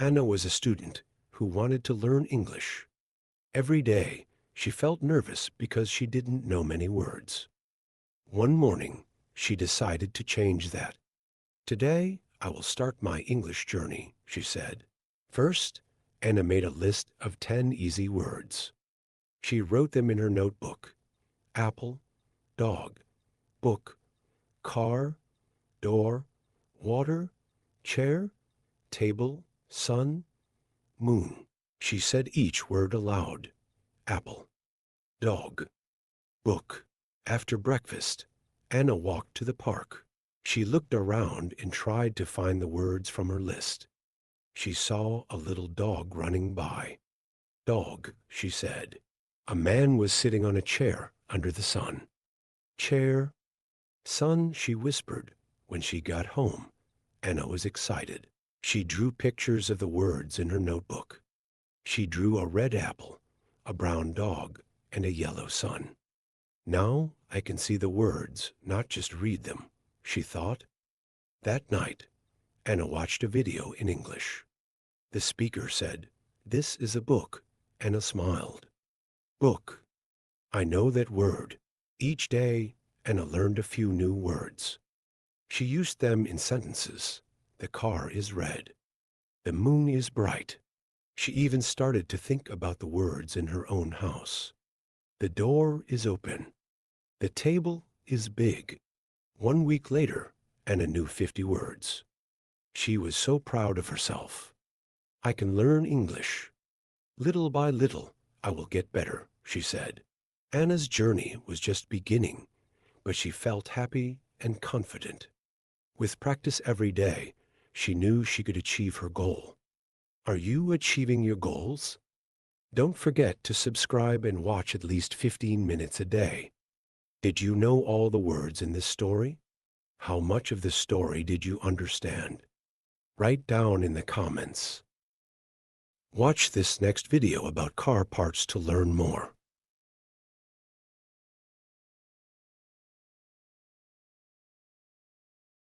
Anna was a student who wanted to learn English. Every day, she felt nervous because she didn't know many words. One morning, she decided to change that. Today, I will start my English journey, she said. First, Anna made a list of 10 easy words. She wrote them in her notebook. Apple, dog, book, car, door, water, chair, table, sun, moon. She said each word aloud. Apple, dog, book. After breakfast, Anna walked to the park. She looked around and tried to find the words from her list. She saw a little dog running by. Dog, she said. A man was sitting on a chair under the sun. Chair. Sun, she whispered. When she got home, Anna was excited. She drew pictures of the words in her notebook. She drew a red apple, a brown dog, and a yellow sun. Now I can see the words, not just read them, she thought. That night, Anna watched a video in English. The speaker said, "This is a book." Anna smiled. Book. I know that word. Each day, Anna learned a few new words. She used them in sentences. The car is red. The moon is bright. She even started to think about the words in her own house. The door is open. The table is big. 1 week later, Anna knew 50 words. She was so proud of herself. I can learn English. Little by little, I will get better, she said. Anna's journey was just beginning, but she felt happy and confident. With practice every day, she knew she could achieve her goal. Are you achieving your goals? Don't forget to subscribe and watch at least 15 minutes a day. Did you know all the words in this story? How much of the story did you understand? Write down in the comments. Watch this next video about car parts to learn more.